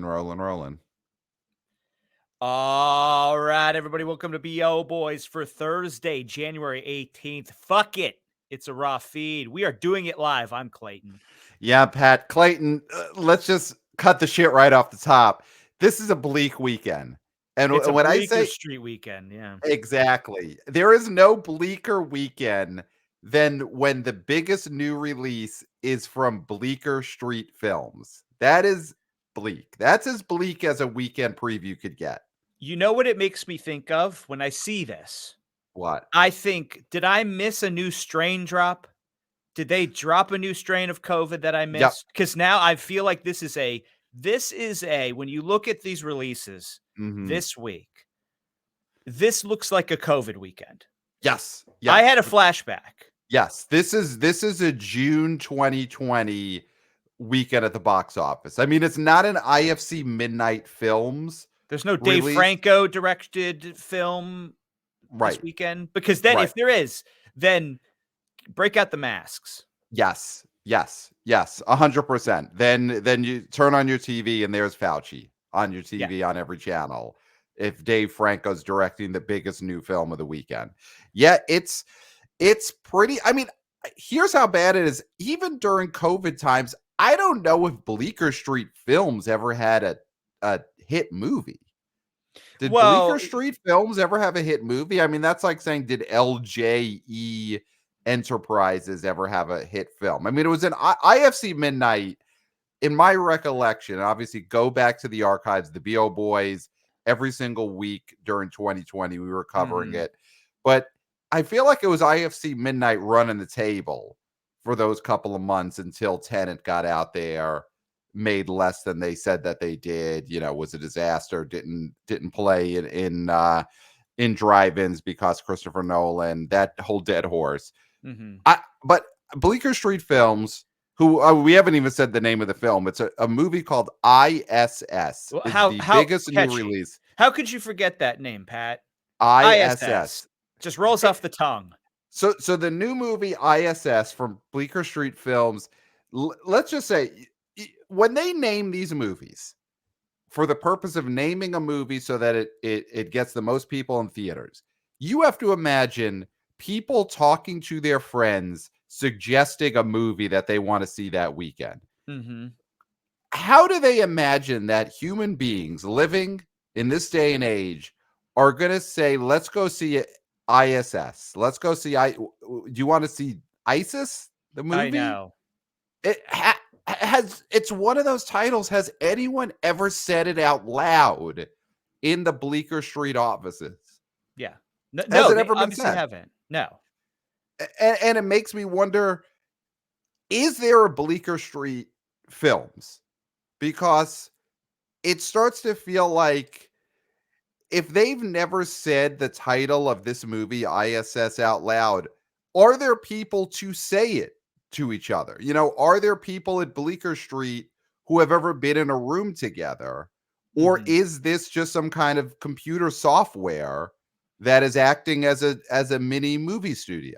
Rolling. All right, everybody, welcome to BO Boys for Thursday, January 18th. Fuck it. It's a raw feed. We are doing it live. I'm Clayton. Yeah, Pat. Clayton, let's just cut the shit right off the top. This is a bleak weekend. And It's a when I bleaker say street weekend, yeah. exactly, there is no bleaker weekend than when the biggest new release is from Bleecker Street Films. That is bleak. That's as bleak as a weekend preview could get. You know what it makes me think of when I see this? What? I think, did I miss a new strain drop? Did they drop a new strain of COVID that I Yep. missed? Because now I feel like this is when you look at these releases this week, this looks like a COVID weekend. Yes. I had a flashback. Yes, this is a June 2020 weekend at the box office. I mean, it's not an IFC Midnight Films There's no Dave release. Franco directed film this Right. weekend, because then Right. if there is, then break out the masks. Yes. 100%. Then you turn on your TV and there's Fauci on your TV on every channel. If Dave Franco's directing the biggest new film of the weekend. Yeah, it's pretty. I mean, here's how bad it is. Even during COVID times, I don't know if Bleecker Street Films ever had a hit movie. Did Bleecker Street Films ever have a hit movie? I mean, that's like saying, did LJE Enterprises ever have a hit film? I mean, it was an IFC Midnight, in my recollection. Obviously, go back to the archives, the BO Boys, every single week during 2020, we were covering it. But I feel like it was IFC Midnight running the table for those couple of months until Tenet got out there, made less than they said that they did. You know, was a disaster. Didn't play in drive-ins because Christopher Nolan. That whole dead horse. But Bleecker Street Films, who we haven't even said the name of the film. It's a movie called I.S.S. Well, It's the biggest new release. How could you forget that name, Pat? I.S.S. Just rolls off the tongue. So the new movie I.S.S. from Bleecker Street Films, let's just say, when they name these movies for the purpose of naming a movie so that it gets the most people in theaters, you have to imagine people talking to their friends, suggesting a movie that they want to see that weekend. How do they imagine that human beings living in this day and age are going to say, let's go see I.S.S. Let's go see. Do you want to see I.S.S. the movie? I know. It's one of those titles. Has anyone ever said it out loud in the Bleecker Street offices? Yeah. Has it ever been said? Haven't. No. And it makes me wonder, is there a Bleecker Street Films? Because it starts to feel like, if they've never said the title of this movie, I.S.S., out loud, are there people to say it to each other? You know, are there people at Bleecker Street who have ever been in a room together? Or is this just some kind of computer software that is acting as a mini movie studio?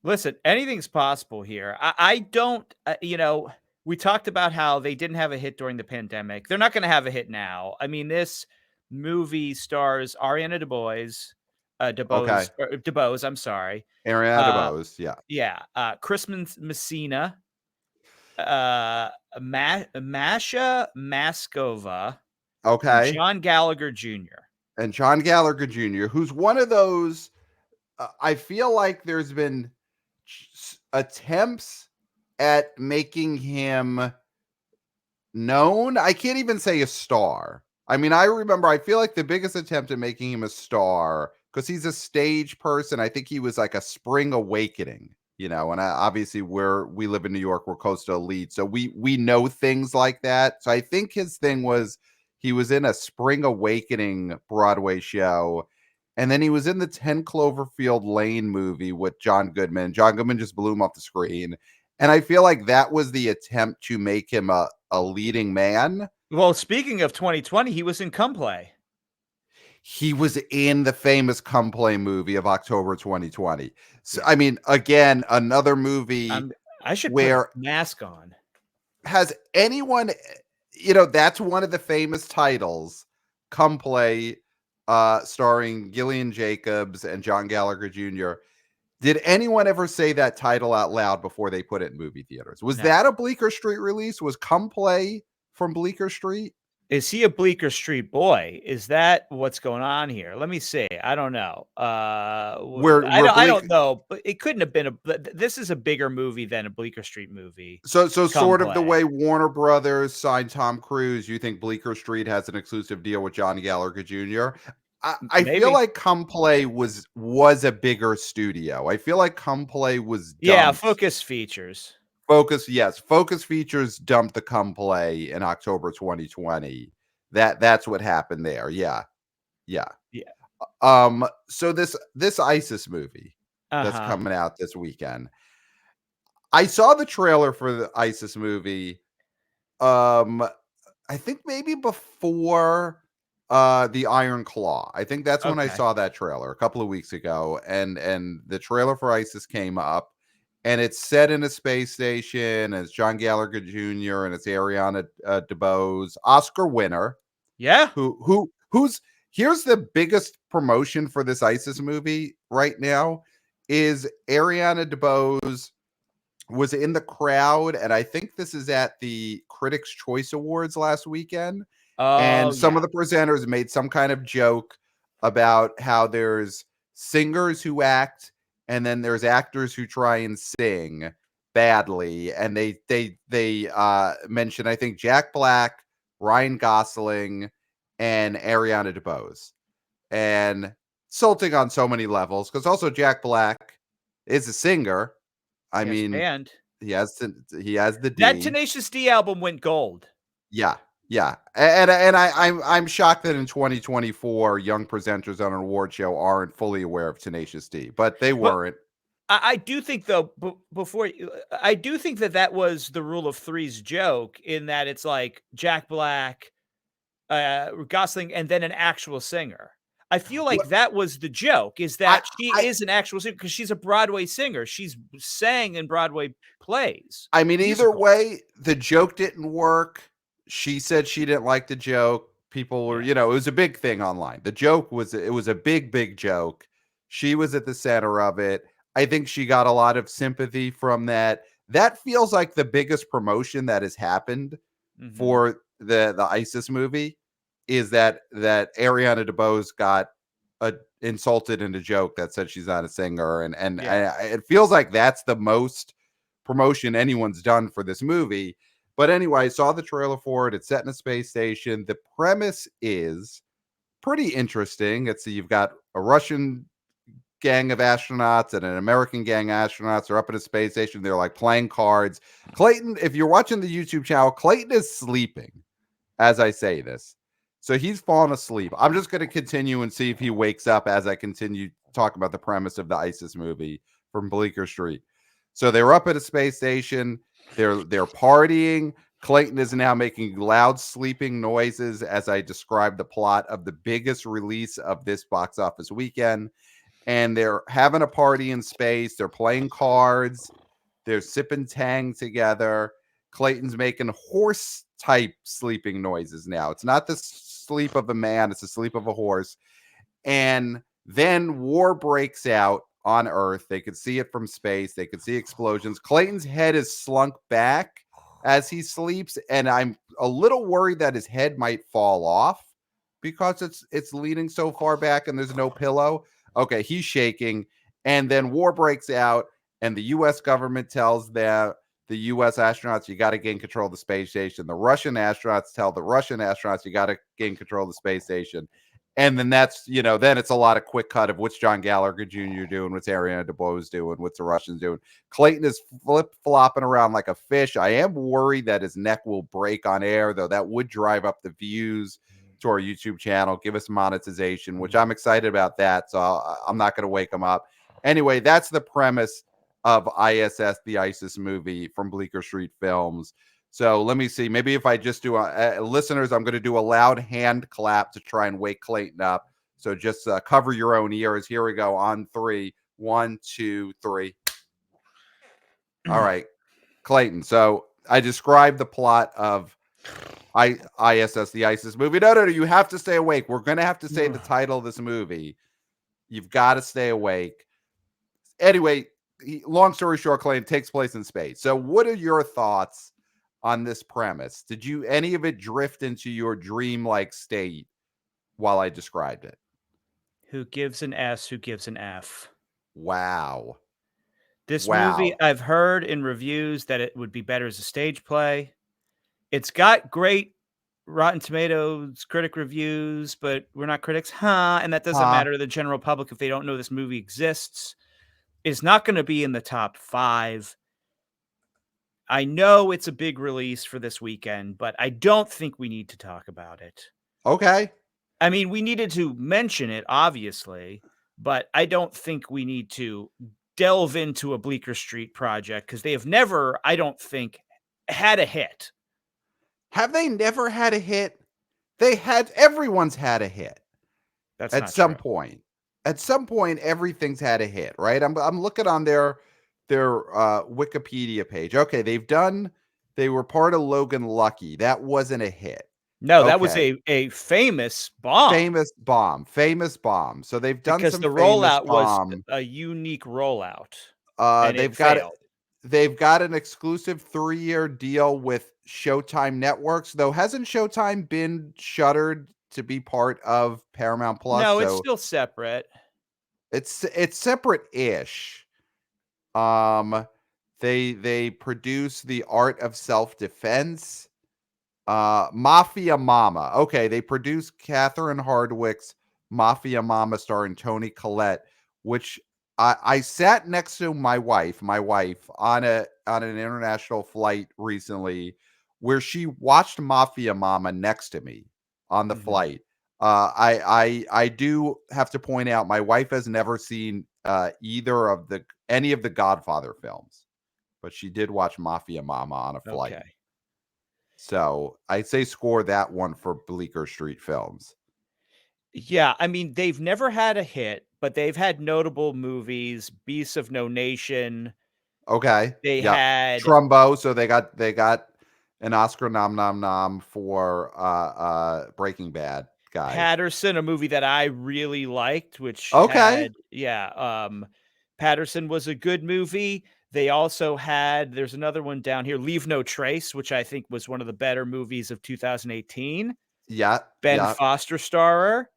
Listen, anything's possible here. I don't, we talked about how they didn't have a hit during the pandemic. They're not going to have a hit now. I mean, this movie stars Ariana DeBose, I'm sorry. Ariana DeBose, yeah. Yeah. Chris Messina, Masha Maskova, okay. John Gallagher Jr. And John Gallagher Jr., who's one of those, I feel like there's been attempts at making him known. I can't even say a star. I mean, I feel like the biggest attempt at making him a star, because he's a stage person. I think he was like a Spring Awakening, you know, and obviously we live in New York, we're coastal elite. So we know things like that. So I think his thing was he was in a Spring Awakening Broadway show. And then he was in the 10 Cloverfield Lane movie with John Goodman. John Goodman just blew him off the screen. And I feel like that was the attempt to make him a leading man. Well, speaking of 2020, he was in Come Play. He was in the famous Come Play movie of October 2020. So, I mean, again, another movie I should put a mask on. Has anyone that's one of the famous titles. Come Play, starring Gillian Jacobs and John Gallagher Jr. Did anyone ever say that title out loud before they put it in movie theaters? Was that Never. a Bleecker Street release? Was Come Play from Bleecker Street? Is he a Bleecker Street boy? Is that what's going on here? Let me see. I don't know. Where I Bleak don't know, but it couldn't have been this is a bigger movie than a Bleecker Street movie. so Come sort of the Play. way Warner Brothers signed Tom Cruise, you think Bleecker Street has an exclusive deal with John Gallagher Jr.? I feel Maybe. like Come Play was a bigger studio. I feel like Come Play was Yeah, dumped. Focus Features. Focus Features dumped the Come Play in October 2020. That's what happened there. Yeah. Yeah. Yeah. So this ISIS movie that's Uh-huh. coming out this weekend. I saw the trailer for the ISIS movie. Um, I think maybe before the Iron Claw. I think that's when I Okay. saw that trailer a couple of weeks ago, and the trailer for ISIS came up, and it's set in a space station. And it's John Gallagher Jr. and it's Ariana DeBose, Oscar winner. Yeah. Who's here's the biggest promotion for this ISIS movie right now is Ariana DeBose was in the crowd, and I think this is at the Critics' Choice Awards last weekend. Oh, And some yeah. of the presenters made some kind of joke about how there's singers who act, and then there's actors who try and sing badly. And they mentioned, I think, Jack Black, Ryan Gosling, and Ariana DeBose, and insulting on so many levels because also Jack Black is a singer. I Yes, mean, band. he has the That D. Tenacious D album went gold. Yeah, yeah, and I'm shocked that in 2024 young presenters on an award show aren't fully aware of Tenacious D, but they But weren't. I do think though, I do think that was the rule of three's joke in that it's like Jack Black, Gosling, and then an actual singer. I feel like What that was the joke, is I that she I is an actual singer because she's a Broadway singer. She's sang in Broadway plays, I mean, either musicals. way, the joke didn't work. She said she didn't like the joke. People were, Yeah. it was a big thing online. The joke was it was a big joke. She was at the center of it. I think she got a lot of sympathy from that. That feels like the biggest promotion that has happened Mhm. for the ISIS movie is that Ariana DeBose got insulted in a joke that said she's not a singer, and Yeah. it feels like that's the most promotion anyone's done for this movie. But anyway, I saw the trailer for it. It's set in a space station. The premise is pretty interesting. You've got a Russian gang of astronauts and an American gang of astronauts are up at a space station. They're like playing cards. Clayton, if you're watching the YouTube channel, Clayton is sleeping as I say this. So he's fallen asleep. I'm just going to continue and see if he wakes up as I continue talking about the premise of the ISIS movie from Bleecker Street. So they're up at a space station. They're partying. Clayton is now making loud sleeping noises as I describe the plot of the biggest release of this box office weekend. And they're having a party in space. They're playing cards. They're sipping Tang together. Clayton's making horse type sleeping noises now. It's not the sleep of a man, it's the sleep of a horse. And then war breaks out on Earth. They could see it from space, they could see explosions. Clayton's head is slunk back as he sleeps, and I'm a little worried that his head might fall off because it's leaning so far back and there's no pillow. Okay, he's shaking, and then war breaks out, and the US government tells the US astronauts, you got to gain control of the space station. The Russian astronauts tell the Russian astronauts, you got to gain control of the space station. And then then it's a lot of quick cut of what's John Gallagher Jr. doing, what's Ariana DeBose doing, what's the Russians doing. Clayton is flip flopping around like a fish. I am worried that his neck will break on air, though. That would drive up the views to our YouTube channel, give us monetization, which I'm excited about that. So I'm not going to wake him up. Anyway, that's the premise of I.S.S, the ISIS movie from Bleecker Street Films. So let me see. Maybe if I just do listeners, I'm going to do a loud hand clap to try and wake Clayton up. So just cover your own ears. Here we go on 3. 1, 2, 3. All right, Clayton. So I described the plot of I.S.S. the ISIS movie. No, you have to stay awake. We're gonna have to say the Ugh. title of this movie. You've got to stay awake. Anyway, long story short, Clay, takes place in space. So, what are your thoughts on this premise? Did you any of it drift into your dream-like state while I described it? Who gives an S? Who gives an F? Wow. This movie, Wow. I've heard in reviews that it would be better as a stage play. It's got great Rotten Tomatoes critic reviews, but we're not critics, huh? And that doesn't Huh? matter to the general public if they don't know this movie exists. It's not going to be in the top 5. I know it's a big release for this weekend, but I don't think we need to talk about it. Okay. I mean, we needed to mention it, obviously, but I don't think we need to delve into a Bleecker Street project because they have never, I don't think, had a hit. Have they never had a hit? They had everyone's had a hit That's at not true. some point. At some point, everything's had a hit, right? I'm looking on their Wikipedia page. Okay, they were part of Logan Lucky. That wasn't a hit. No, that was Okay. a famous bomb Famous bomb. So they've done because some the famous rollout was bomb. a unique rollout Uh and it they've got failed. they've got an exclusive 3-year deal with Showtime Networks, though hasn't Showtime been shuttered to be part of Paramount Plus? No, it's So still separate. it's separate-ish. Um they produce The Art of Self-Defense. Mafia Mama. Okay, they produced Catherine Hardwicke's Mafia Mama starring Toni Collette, which I sat next to my wife on an international flight recently where she watched Mafia Mama next to me on the Mhm. flight. I do have to point out my wife has never seen either of the any of the Godfather films, but she did watch Mafia Mama on a flight. Okay. So, I'd say score that one for Bleecker Street Films. Yeah, I mean, they've never had a hit, but they've had notable movies, Beasts of No Nation. Okay. They Yep. had Trumbo, so they got an Oscar nom for, Breaking Bad guy. Patterson, a movie that I really liked, which Okay. had Patterson was a good movie. They also had there's another one down here, Leave No Trace, which I think was one of the better movies of 2018. Yeah, Ben yeah. Foster starer,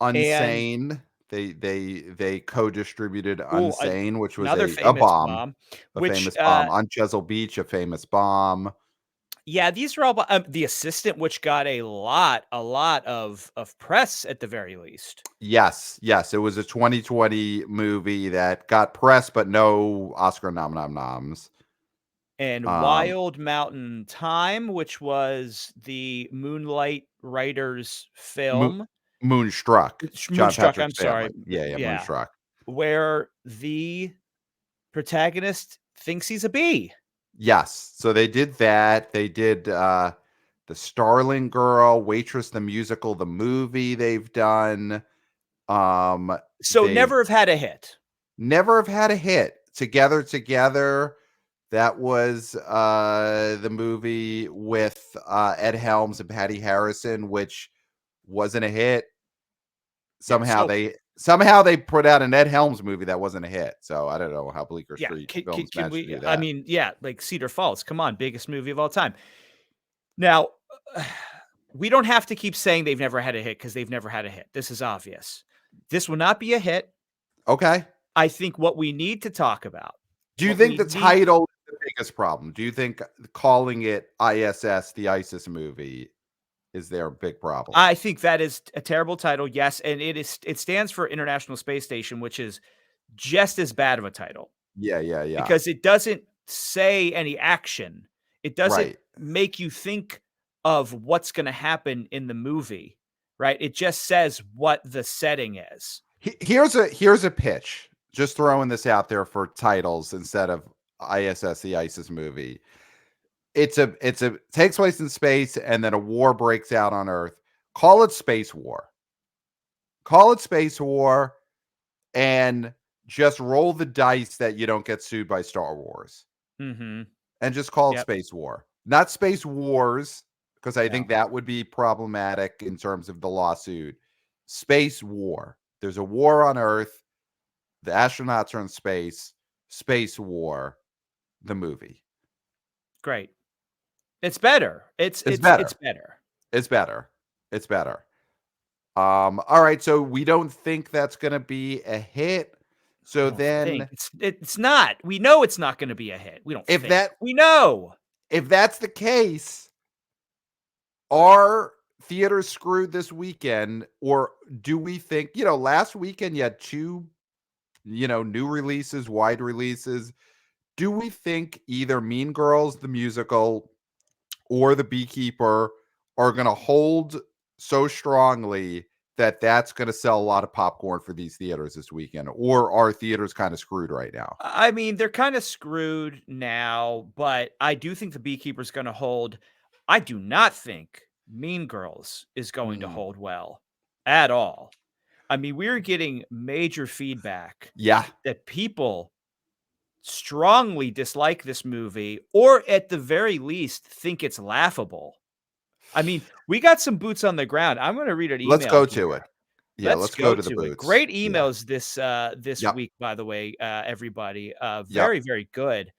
and Unsane. They co-distributed ooh, Unsane, which was another a famous bomb, bomb, a which, famous bomb. On Chesil Beach, a famous bomb. yeah, these are all The Assistant, which got a lot of press at the very least, Yes, yes, it was a 2020 movie that got press, but no Oscar noms. and Um, Wild Mountain Thyme, which was the Moonlight writers' Mo film Moonstruck, John Moonstruck, Patrick I'm sorry, Stanley. Yeah, yeah, Moonstruck. where the protagonist thinks he's a bee. Yes, so they did that. They did, The Starling Girl, Waitress the Musical, the movie they've done. So They've never have had a hit. never have had a hit. Together, that was, the movie with, Ed Helms and Patty Harrison, which wasn't a hit. Yeah, so Somehow they put out an Ed Helms movie that wasn't a hit, so I don't know how Bleecker yeah, Street can Films can managed to we do I that. mean, yeah, like Cedar Falls, come on, biggest movie of all time. Now, we don't have to keep saying they've never had a hit because 'cause they've never had a hit. This is obvious. This will not be a hit. Okay. I think what we need to talk about, Do you what think we the need title is the biggest problem? Do you think calling it I.S.S. the ISIS movie is their big problem? I think that is a terrible title, yes, and it stands for International Space Station, which is just as bad of a title Yeah. because it doesn't say any action. It doesn't Right. make you think of what's gonna happen in the movie, right? It just says what the setting is. Here's a pitch. Just throwing this out there for titles instead of I.S.S. the ISIS movie. It's a takes place in space and then a war breaks out on Earth. Call it Space War. Call it Space War and just roll the dice that you don't get sued by Star Wars Mhm. and just call it Yep. Space War. Not Space Wars, because I Yeah. think that would be problematic in terms of the lawsuit. Space war. There's a war on Earth. The astronauts are in space. Space war. The movie. Great. It's better. It's It's it's it's better. better. It's better. It's better. All right. So we don't think that's going to be a hit. We So don't think. then, It's not. We know it's not gonna be a hit. We don't if think. that We know. if that's the case, are theaters screwed this weekend, or do we think, last weekend you had two, new releases, wide releases. Do we think either Mean Girls the musical or The Beekeeper are going to hold so strongly that that's going to sell a lot of popcorn for these theaters this weekend, or are theaters kind of screwed right now? I mean, they're kinda screwed now, but I do think The Beekeeper's gonna hold. I do not think Mean Girls is going to Mm. hold well at all. I mean, we're getting major feedback Yeah. that people strongly dislike this movie, or at the very least think it's laughable. I mean, we got some boots on the ground. I'm gonna read an Let's email go to it. here. Yeah, Let's let's go go to the to it. boots. Great Yeah. emails this Yep. week, by the way, everybody. Yep. Very, very good.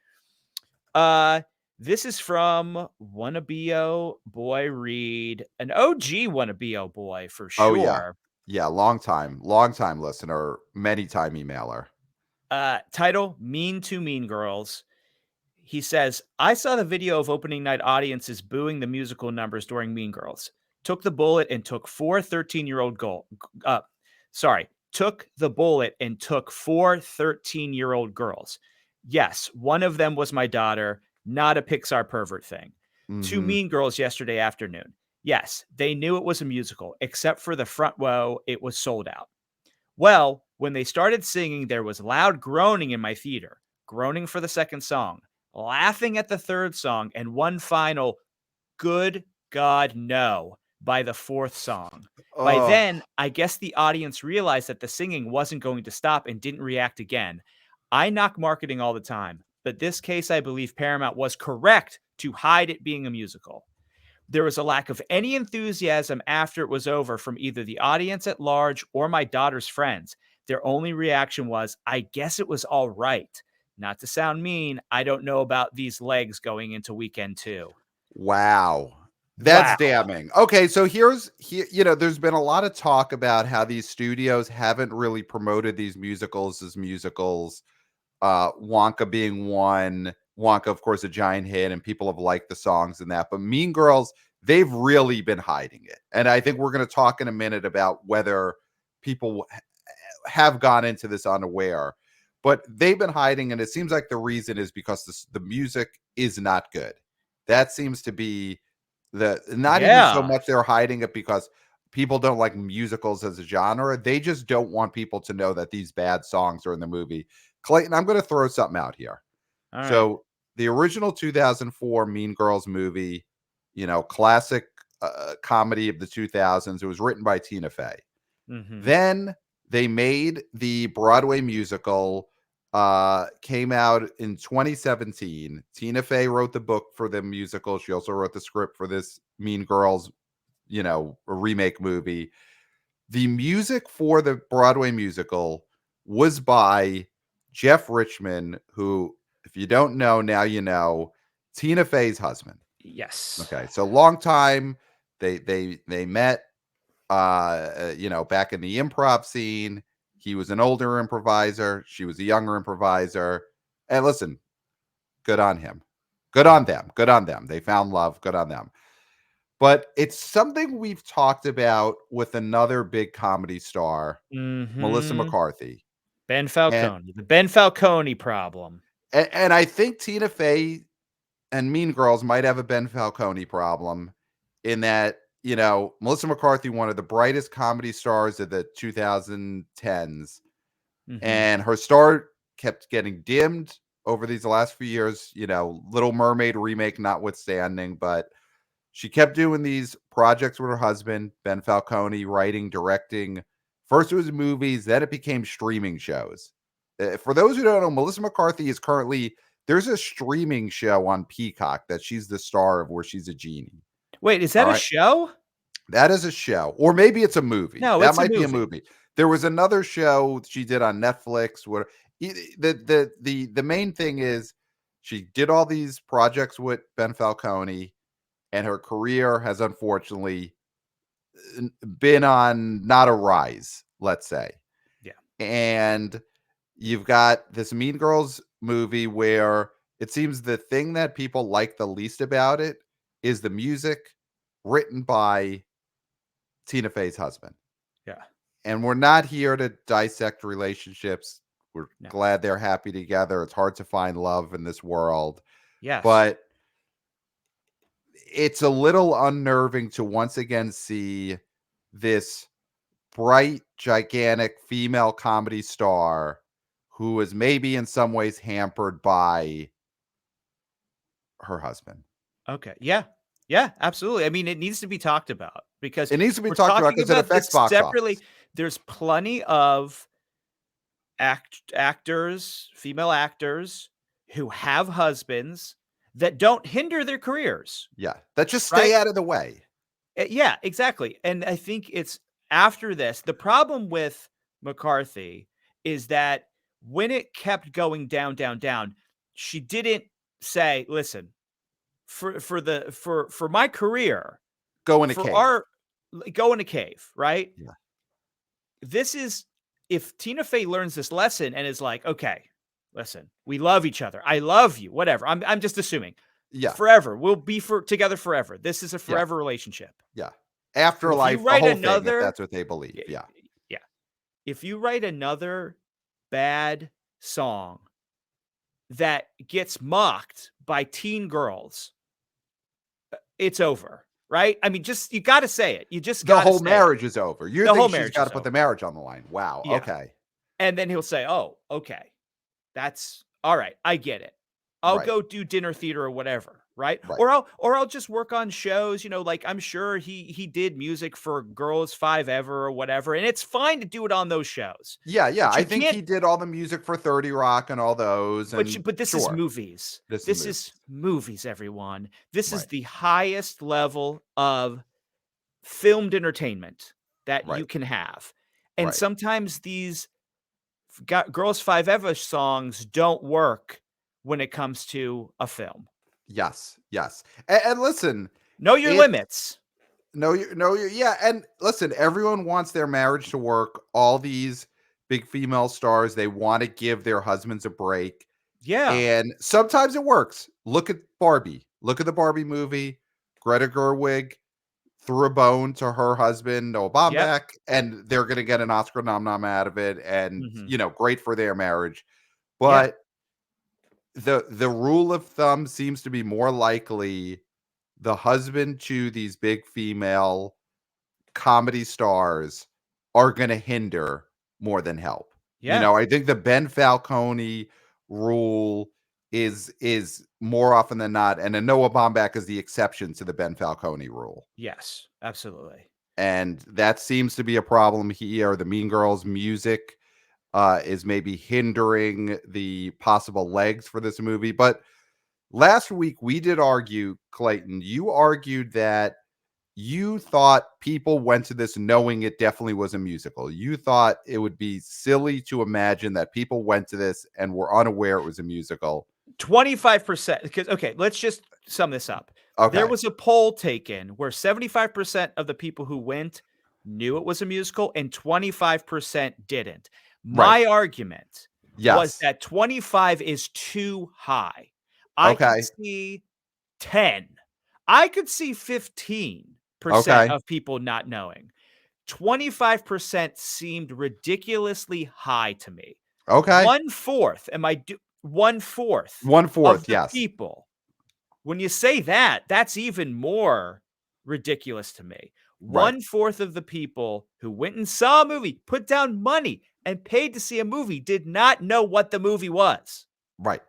Uh, this is from Wannabeo Boy Reed, an OG Wannabeo boy for Oh yeah. sure. Yeah, long time listener, many time emailer. Title Mean to Mean Girls. He says, I saw the video of opening night audiences booing the musical numbers during Mean Girls. Took the bullet and took four 13-year-old took the bullet and took four 13-year-old girls. Yes, one of them was my daughter, not a Pixar pervert thing. Two Mhm. Mean Girls yesterday afternoon. Yes, they knew it was a musical, except for the front row, it was sold out. Well, when they started singing, there was loud groaning in my theater, groaning for the second song, laughing at the third song, and one final "Good God, no" by the fourth song. By Oh, then, I guess the audience realized that the singing wasn't going to stop and didn't react again. I knock marketing all the time, but this case, I believe Paramount was correct to hide it being a musical. There was a lack of any enthusiasm after it was over from either the audience at large or my daughter's friends. Their only reaction was, I guess it was all right. Not to sound mean, I don't know about these legs going into weekend two. wow. That's Wow. damning. Okay, so there's been a lot of talk about how these studios haven't really promoted these musicals as musicals. Wonka being one. Wonka, of course, a giant hit, and people have liked the songs and that. But Mean Girls, they've really been hiding it. And I think we're going to talk in a minute about whether people have gone into this unaware. But they've been hiding, and it seems like the reason is because the music is not good. That seems to be not even so Yeah. much they're hiding it because people don't like musicals as a genre. They just don't want people to know that these bad songs are in the movie. Clayton, I'm going to throw something out here. All right. So the original 2004 Mean Girls movie, classic comedy of the 2000s. It was written by Tina Fey. Mm-hmm. Then they made the Broadway musical, came out in 2017. Tina Fey wrote the book for the musical. She also wrote the script for this Mean Girls, a remake movie. The music for the Broadway musical was by Jeff Richman, who, if you don't know, now you know, Tina Fey's husband. Yes. Okay, so long time. They met back in the improv scene. He was an older improviser. She was a younger improviser. And listen, good on him. Good on them. Good on them. They found love. Good on them. But it's something we've talked about with another big comedy star, Melissa Mm-hmm. McCarthy. Ben And Falcone. The Ben Falcone problem. and I think Tina Fey and Mean Girls might have a Ben Falcone problem in that, Melissa McCarthy, one of the brightest comedy stars of the 2010s, Mm-hmm. and her star kept getting dimmed over these last few years, Little Mermaid remake notwithstanding, but she kept doing these projects with her husband, Ben Falcone, writing, directing. First it was movies, then it became streaming shows. For those who don't know, Melissa McCarthy is currently there's a streaming show on Peacock that she's the star of where she's a genie. Wait, is All that a right. show? That is a show, or maybe it's a movie. No, That it's a might be a movie. movie. There was another show she did on Netflix where the main thing is she did all these projects with Ben Falcone, and her career has unfortunately been on not a rise, let's say. Yeah. And you've got this Mean Girls movie where it seems the thing that people like the least about it is the music written by Tina Fey's husband. Yeah. And we're not here to dissect relationships. We're No. glad they're happy together. It's hard to find love in this world, Yes. but it's a little unnerving to once again see this bright, gigantic female comedy star who is maybe in some ways hampered by her husband. Okay. Yeah. Yeah, absolutely. I mean, it needs to be talked about because It needs to be we're talked about talking because it about affects this box separately. office. There's plenty of actors, female actors who have husbands that don't hinder their careers, Yeah. That just right? stay out of the way. Yeah, exactly. And I think it's after this, the problem with McCarthy is that when it kept going down, down, down, she didn't say, listen, for my career, Go in a for cave. our go in a cave, right? Yeah. This is if Tina Fey learns this lesson and is like, okay, listen, we love each other. I love you, whatever. I'm just assuming Yeah. forever. We'll be together forever. This is a Yeah. forever relationship. Yeah. If you Afterlife, the write whole thing, if another that's what they believe. yeah, Yeah. yeah. If you write another bad song that gets mocked by teen girls, it's over, right? I mean, just you got to say it. You just The got to whole say it. marriage is over. You The whole think she's marriage got is to put the over. marriage on the line. Wow. Yeah. Okay. And then he'll say, "Oh, okay. That's all right. I get it. I'll Right. go do dinner theater or whatever, right? Right. Or I'll just work on shows, like I'm sure he did music for Girls 5 Ever or whatever, and it's fine to do it on those shows. Yeah. Yeah. But I you think can't he did all the music for 30 Rock and all those. And but this is sure, movies. this is This movies. is movies, everyone. This is Right. the highest level of filmed entertainment that you Right. can have. And Right. sometimes these Girls 5 Ever songs don't work when it comes to a film. Yes. Yes. And listen, Know your it's limits. yeah. And listen, everyone wants their marriage to work. All these big female stars, they want to give their husbands a break. Yeah. And sometimes it works. Look at Barbie. Look at the Barbie movie. Greta Gerwig threw a bone to her husband, Noah Yep. Baumbach, and they're going to get an Oscar nom out of it. And, Mhm. great for their marriage. Yeah. But the rule of thumb seems to be more likely the husband to these big female comedy stars are going to hinder more than help. Yeah. I think the Ben Falcone rule is more often than not, and a Noah Baumbach is the exception to the Ben Falcone rule. Yes. Absolutely. And that seems to be a problem here. The Mean Girls music is maybe hindering the possible legs for this movie. But last week we did argue, Clayton, you argued that you thought people went to this knowing it definitely was a musical. You thought it would be silly to imagine that people went to this and were unaware it was a musical. 25%. Because, okay, let's just sum this up. There Okay. was a poll taken where 75% of the people who went knew it was a musical and 25% didn't. Right. My argument was Yes. that 25 is too high. I could Okay. see 10. I could see 15% Okay. of people not knowing. 25% seemed ridiculously high to me. Okay. 1/4, 1/4 1/4. of the Yes. people. When you say that, that's even more ridiculous to me. Right. 1/4 of the people who went and saw a movie, put down money, and paid to see a movie did not know what the movie was. Right.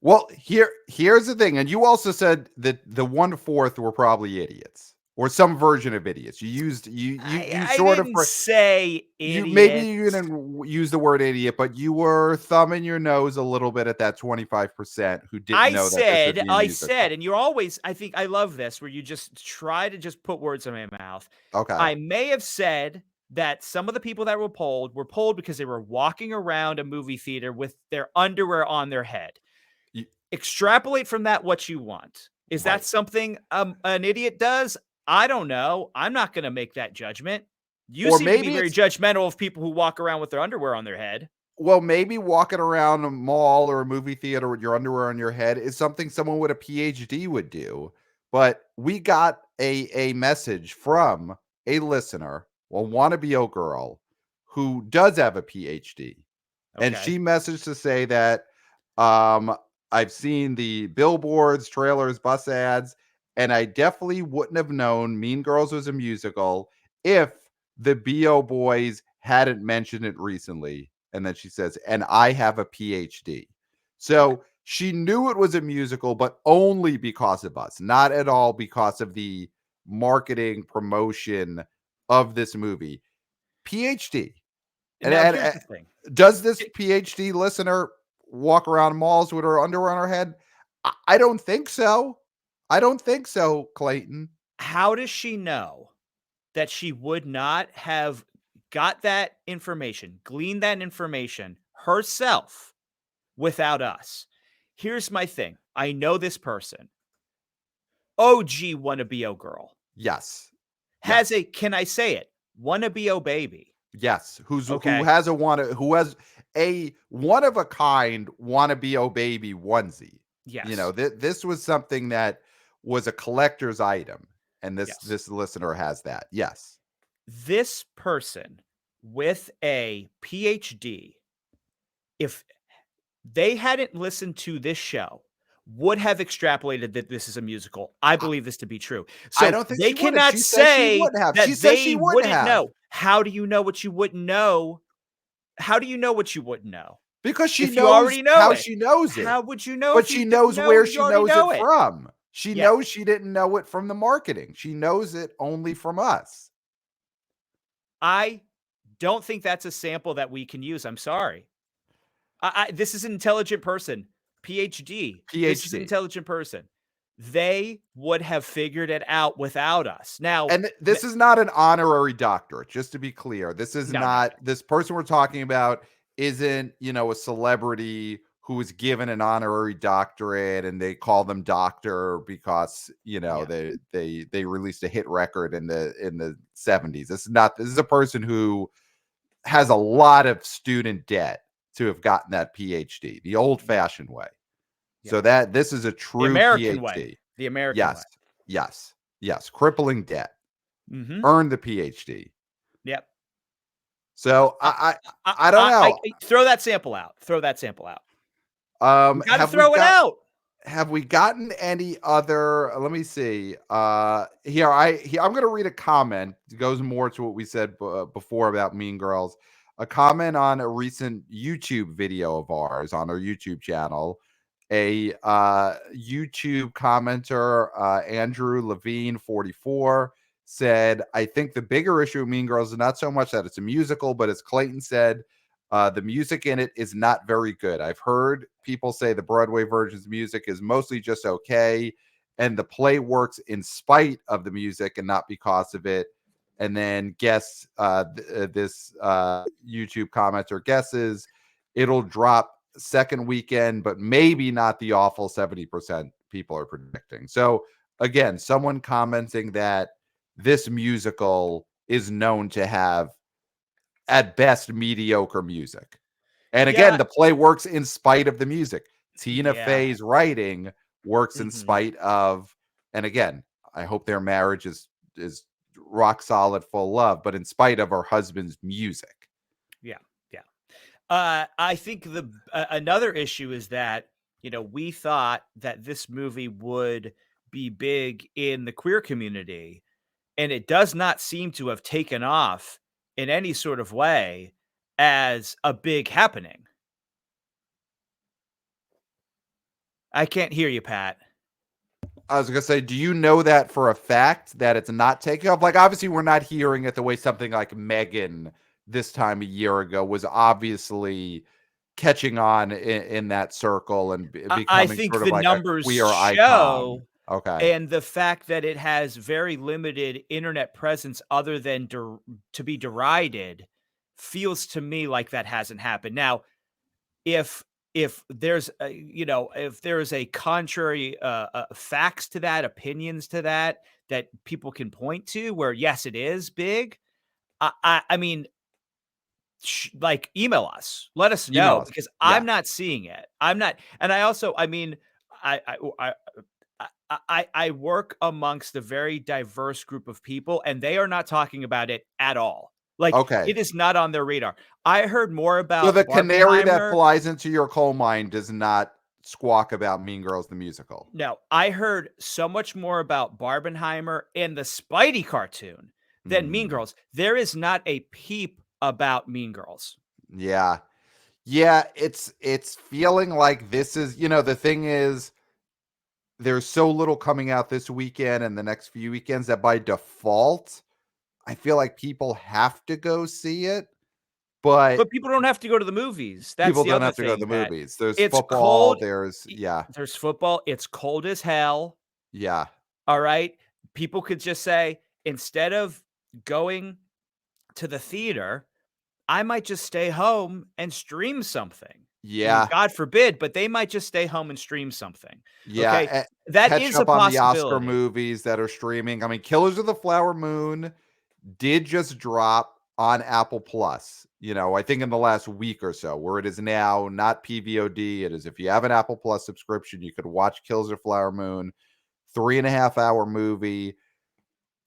Well, here's the thing. And you also said that the 1/4 were probably idiots or some version of idiots. You I sort of didn't say maybe idiot. you didn't use the word idiot, but you were thumbing your nose a little bit at that 25% who didn't know that this would be a I said, musical. and you're always, I think I love this, where you just try to just put words in my mouth. Okay. I may have said that some of the people that were polled because they were walking around a movie theater with their underwear on their head. You, Extrapolate from that what you want. Is that right. something an idiot does? I don't know. I'm not going to make that judgment. You Or seem to be maybe very it's judgmental of people who walk around with their underwear on their head. Well, maybe walking around a mall or a movie theater with your underwear on your head is something someone with a PhD would do. But we got a message from a listener, a wannabe girl, who does have a PhD. And Okay. she messaged to say that um, I've seen the billboards, trailers, bus ads, and I definitely wouldn't have known Mean Girls was a musical if the BO Boys hadn't mentioned it recently. And then she says, and I have a PhD. Okay. So she knew it was a musical, but only because of us, not at all because of the marketing promotion of this movie. PhD. Now, here's the thing. Does this PhD listener walk around malls with her underwear on her head? I don't think so. I don't think so, Clayton. How does she know that she would not have got that information, gleaned that information herself without us? Here's my thing. I know this person. OG wannabe girl. Yes. Has Yes. a, can I say it? Wannabe baby. Yes. Who Okay. has who has a one of a kind wannabe baby onesie. Yes. This was something that was a collector's item, and this Yes. listener has that. Yes. This person with a PhD, if they hadn't listened to this show, would have extrapolated that this is a musical. I believe this to be true. I So don't think they she would have. cannot She says she say would have. She that says they she would wouldn't have. know. How do you know what you wouldn't know? How do you know what you wouldn't know? Because she If you knows already know how it, she knows it, how would you know but if you she didn't knows know where you she already knows it know it? from. She Yeah. knows she didn't know it from the marketing. She knows it only from us. I don't think that's a sample that we can use. I'm sorry. This is an intelligent person, PhD. This is an PhD. intelligent person. They would have figured it out without us. Now, And this is not an honorary doctorate, just to be clear. This is no, no, no. not this person we're talking about isn't, a celebrity who was given an honorary doctorate and they call them doctor because, Yeah, they released a hit record in the 70s. This is a person who has a lot of student debt to have gotten that PhD, the yeah, old-fashioned way. yeah. So that this is a The true American way. PhD. The American way. Yes. Yes. Yes. Crippling debt. Mhm. Earned the PhD. Yep. So I I don't know. throw that sample out. Throw that sample out. You gotta Have we throw it got out. have we gotten any other let me see. I'm going to read a comment. It goes more to what we said before about Mean Girls. A comment on a recent YouTube video of ours on our YouTube channel. A YouTube commenter, Andrew Levine 44, said, I think the bigger issue of Mean Girls is not so much that it's a musical, but as Clayton said, the music in it is not very good. I've heard people say the Broadway version's music is mostly just okay, and the play works in spite of the music and not because of it. And then this YouTube commenter guesses it'll drop second weekend, but maybe not the awful 70% people are predicting. So again, someone commenting that this musical is known to have at best mediocre music. And again, Yeah, the play works in spite of the music. Tina yeah. Fey's writing works in Mhm. spite of, and again, I hope their marriage is rock solid, full love, but in spite of her husband's music. Yeah, yeah. I think the another issue is that, we thought that this movie would be big in the queer community, and it does not seem to have taken off in any sort of way as a big happening. I can't hear you, Pat. I was gonna say, do you know that for a fact that it's not taking off? Like, obviously, we're not hearing it the way something like Megan this time a year ago was obviously catching on in that circle and I becoming think sort of the like a numbers queer icon. show, Okay. and the fact that it has very limited internet presence other than to be derided feels to me like that hasn't happened. Now, if there's a, if there is a contrary facts to that, opinions to that, that people can point to where yes, it is big. I mean, like, email us, let us Email know us. because Yeah. I'm not seeing it. I'm not, and I also, I mean, I work amongst a very diverse group of people, and they are not talking about it at all. Like, Okay. it is not on their radar. I heard more So the about canary that Barbenheimer. flies into your coal mine does not squawk about Mean Girls the musical. No, I heard so much more about Barbenheimer and the Spidey cartoon than Mean Mm, Girls. There is not a peep about Mean Girls. yeah. Yeah, it's feeling like this is, the thing is there's so little coming out this weekend and the next few weekends that by default, I feel like people have to go see it, but But people don't have to go to the movies. That's people the don't other have to go to thing, the that movies. There's it's football, cold. there's yeah, There's football. It's cold as hell. yeah, All right. People could just say, instead of going to the theater, I might just stay home and stream something. I mean, yeah, God forbid, but they might just stay home and stream something. yeah, Okay. That catch is a up on the Oscar possibility. movies that are streaming. I mean, Killers of the Flower Moon did just drop on Apple Plus, I think in the last week or so, where it is now not PVOD. It is, if you have an Apple Plus subscription, you could watch Killers of Flower Moon, 3.5 hour movie.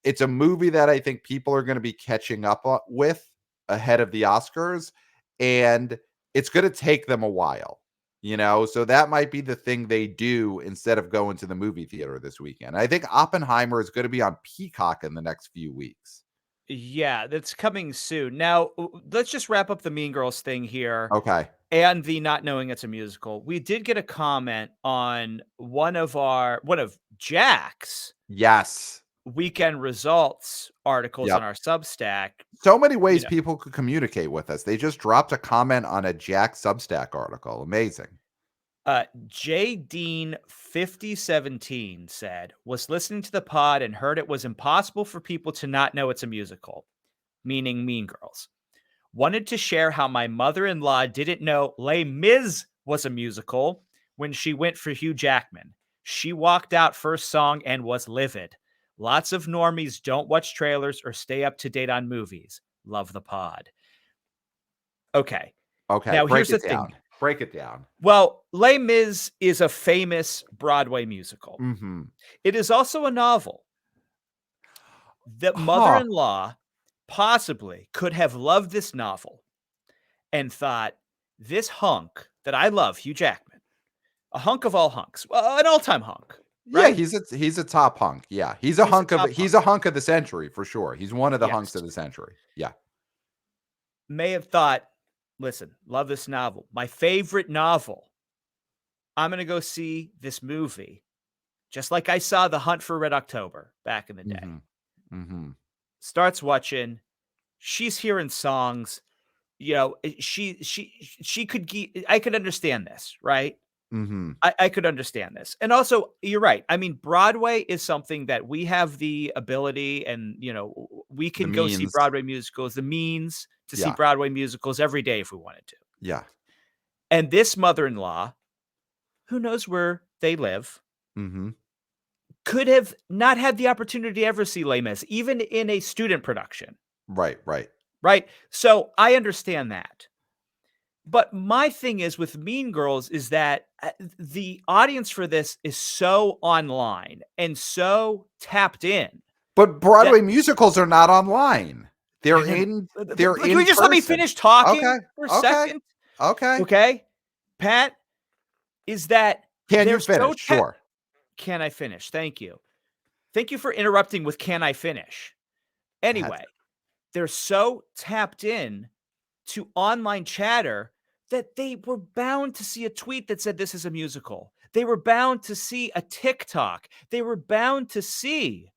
It's a movie that I think people are going to be catching up with ahead of the Oscars, and it's going to take them a while. So that might be the thing they do instead of going to the movie theater this weekend. I think Oppenheimer is going to be on Peacock in the next few weeks. Yeah, that's coming soon. Now, let's just wrap up the Mean Girls thing here Okay. and the not knowing it's a musical. We did get a comment on one of Jack's Yes. weekend results articles on Yep. our Substack. So many You ways know, people could communicate with us. They just dropped a comment on a Jack Substack article. Amazing. J Dean 5017 said, was listening to the pod and heard it was impossible for people to not know it's a musical, meaning Mean Girls. Wanted to share how my mother-in-law didn't know Les Mis was a musical when she went for Hugh Jackman. She walked out first song and was livid. Lots of normies don't watch trailers or stay up to date on movies. Love the pod. Okay. Okay, Now break here's the it thing. down. Break it down. Well, Les Mis is a famous Broadway musical. Mhm. It is also a novel. The Huh. mother-in-law possibly could have loved this novel and thought, this hunk that I love, Hugh Jackman, a hunk of all hunks, well, an all-time hunk, Yeah, right? he's a top hunk. Yeah, He's a top he's hunk. a hunk of the century for sure. He's one of the hunks Yes. of the century. Yeah. May have thought, listen, love this novel. My favorite novel. I'm going to go see this movie, just like I saw The Hunt for Red October back in the day. Mhm. Mhm. Starts watching. She's hearing songs. She could. I could understand this, right? Mhm. I could understand this. And also, you're right. I mean, Broadway is something that we have the ability and, we The can go see means. Broadway musicals, the means to see Yeah. Broadway musicals every day if we wanted to. Yeah. And this mother-in-law, who knows where they live, Mhm. could have not had the opportunity to ever see Les Mis, even in a student production, Right, right. right? So I understand that. But my thing is with Mean Girls is that the audience for this is so online and so tapped in But that Broadway musicals are not online. I They're know. in they're Can we in just let me person. finish talking Okay. for a Okay. second? Okay. Okay. Pat, is that Can you they're finish? so tapped. Sure. Can I finish? Thank you. Thank you for interrupting with can I finish? That's Anyway, they're so tapped in to online chatter that they were bound to see a tweet that said this is a musical. They were bound to see a TikTok. They were bound to see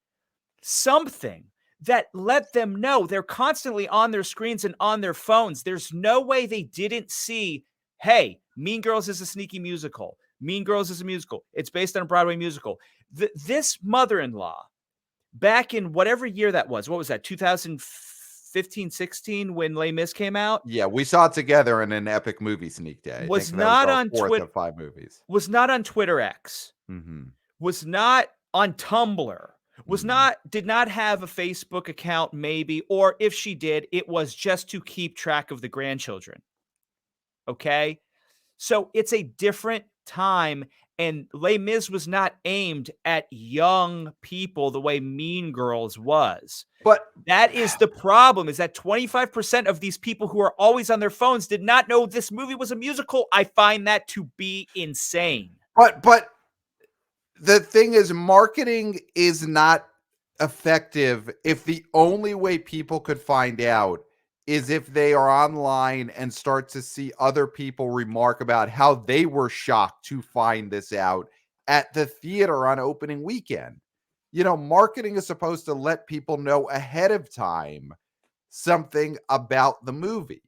something that let them know they're constantly on their screens and on their phones. There's no way they didn't see, hey, Mean Girls is a sneaky musical. Mean Girls is a musical. It's based on a Broadway musical. This mother-in-law, back in whatever year that was, what was that, 2015, 16, when Les Mis came out? Yeah, we saw it together in an epic movie sneak day. I Was think that was not our on fourth of 5 movies. Was not on Twitter X. Mhm. Was not on Tumblr. Mhm. Did not have a Facebook account, maybe, or if she did, it was just to keep track of the grandchildren. Okay? So it's a different time, and Les Mis was not aimed at young people the way Mean Girls was. But That is the problem, is that 25% of these people who are always on their phones did not know this movie was a musical. I find that to be insane. but the thing is, marketing is not effective if the only way people could find out is if they are online and start to see other people remark about how they were shocked to find this out at the theater on opening weekend. Marketing is supposed to let people know ahead of time something about the movie.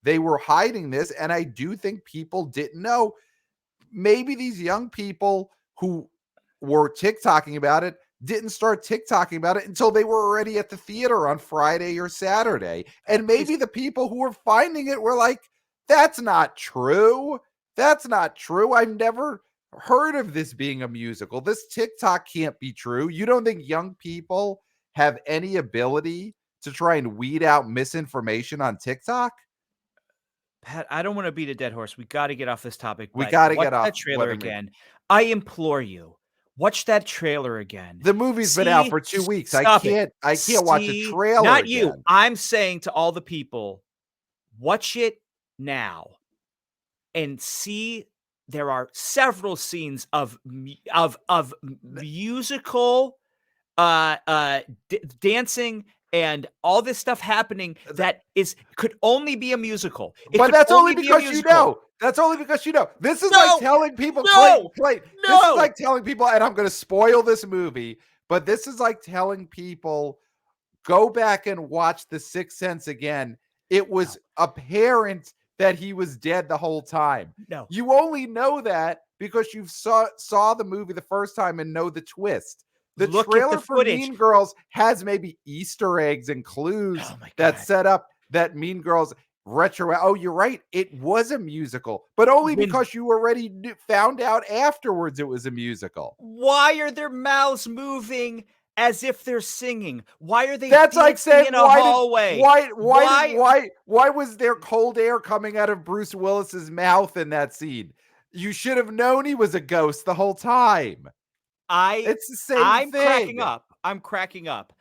They were hiding this, and I do think people didn't know. Maybe these young people who were TikToking about it didn't start TikToking about it until they were already at the theater on Friday or Saturday. And maybe the people who were finding it were like, that's not true. That's not true. I've never heard of this being a musical. This TikTok can't be true. You don't think young people have any ability to try and weed out misinformation on TikTok? Pat, I don't want to beat a dead horse. We got to get off this topic, We but got to watch get that off trailer what I mean. again. I implore you. Watch that trailer again. The movie's been out for 2 weeks. Stop it. I can't watch a See, trailer not you. again. I'm saying to all the people, watch it now and see there are several scenes of musical dancing and all this stuff happening that could only be a musical. It But could that's only only be a because you musical. know. That's only because you know. This is No! like telling people, No! Clayton, this No! is like telling people, and I'm going to spoil this movie, but this is like telling people, go back and watch The Sixth Sense again. It was apparent that he was dead the whole time. No. You only know that because you saw the movie the first time and know the twist. The Look at trailer the for footage. Mean Girls has maybe Easter eggs and clues Oh my that God. set up that Mean Girls retro. Oh, you're right. It was a musical, but only because you already found out afterwards it was a musical. Why are their mouths moving as if they're singing? Why are they That's like dancing saying in a hallway? why was there cold air coming out of Bruce Willis's mouth in that scene? You should have known he was a ghost the whole time. It's the same thing. Cracking up. I'm cracking up.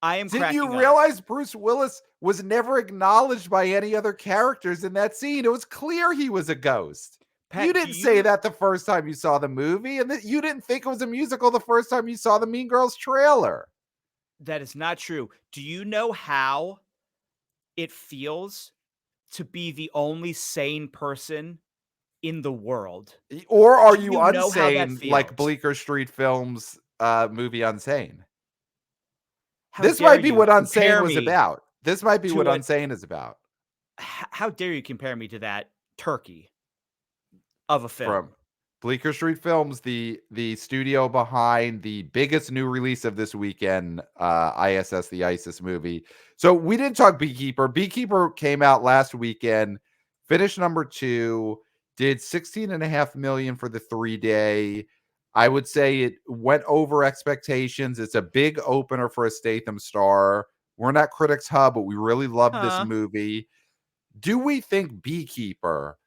Didn't you realize Bruce Willis was never acknowledged by any other characters in that scene? It was clear he was a ghost. Pat, you didn't say that the first time you saw the movie, and that you didn't think it was a musical the first time you saw the Mean Girls trailer. That is not true. Do you know how it feels to be the only sane person in the world? Or are Do you you know how that unsane like feels? Bleecker Street Films movie Unsane? How This dare might be you what Unsane compare was me about. This might be to what a- Unsane is about. How dare you compare me to that turkey of a film? From Bleecker Street Films, the studio behind the biggest new release of this weekend, I.S.S. the I.S.S. movie. So we didn't talk Beekeeper. Beekeeper came out last weekend, finished number 2, did 16.5 million for the 3-day. I would say it went over expectations. It's a big opener for a Statham star. We're not Critics Hub, but we really love this movie. Do we think Beekeeper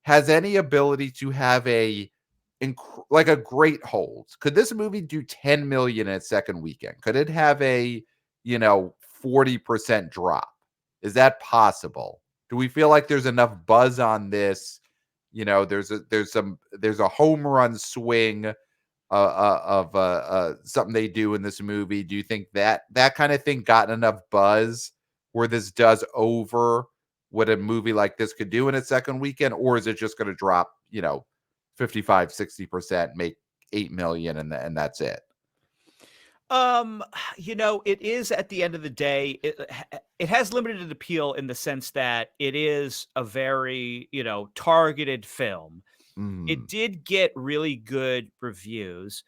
has any ability to have a great hold? Could this movie do 10 million in its second weekend? Could it have a 40% drop? Is that possible? Do we feel like there's enough buzz on this? There's a home run swing of something they do in this movie. Do you think that kind of thing got enough buzz where this does over what a movie like this could do in its second weekend, or is it just going to drop 55, 60%, make 8 million, and that's it. It is at the end of the day, it has limited appeal in the sense that it is a very, targeted film. It Mm, did get really good reviews.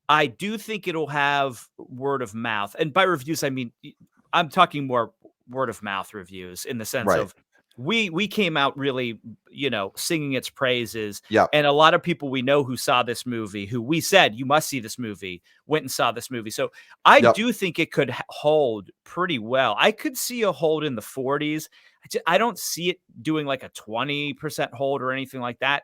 I do think it'll have word of mouth, and by reviews, I mean, I'm talking more word of mouth reviews in the sense right. of we came out really, singing its praises, Yep. and a lot of people we know who saw this movie, who we said, "You must see this movie," went and saw this movie. So, I Yep. do think it could hold pretty well. I could see a hold in the 40s. I don't see it doing like a 20% hold or anything like that.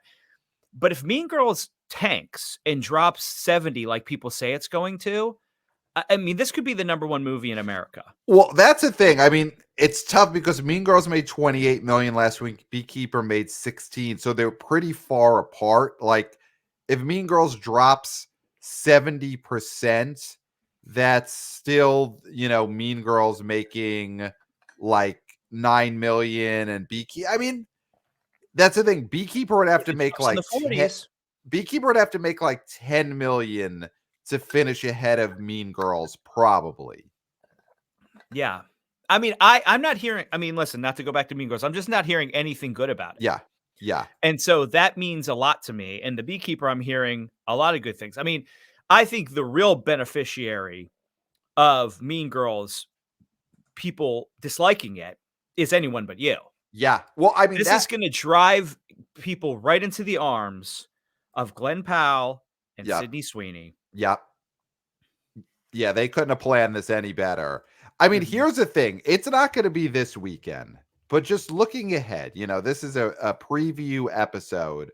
But if Mean Girls tanks and drops 70 like people say it's going to, I mean, this could be the number 1 movie in America. Well, that's the thing. I mean, it's tough because Mean Girls made 28 million last week. Beekeeper made 16, so they're pretty far apart. Like, if Mean Girls drops 70%, that's still, Mean Girls making like 9 million, and Beekeeper. I mean, that's the thing. Beekeeper would have If to it make drops in the like 10, 40s. Beekeeper would have to make like 10 million to finish ahead of Mean Girls, probably. Yeah. I mean, I'm not hearing, I mean, listen, not to go back to Mean Girls, I'm just not hearing anything good about it. Yeah. Yeah. And so that means a lot to me. And The Beekeeper, I'm hearing a lot of good things. I mean, I think the real beneficiary of Mean Girls, people disliking it, is Anyone But You. Yeah. Well, I mean This is that. gonna drive people right into the arms of Glenn Powell and Yep. Sydney Sweeney. Yep. Yeah, they couldn't have planned this any better. I mean, Mhm. here's the thing. It's not going to be this weekend, but just looking ahead, this is a preview episode.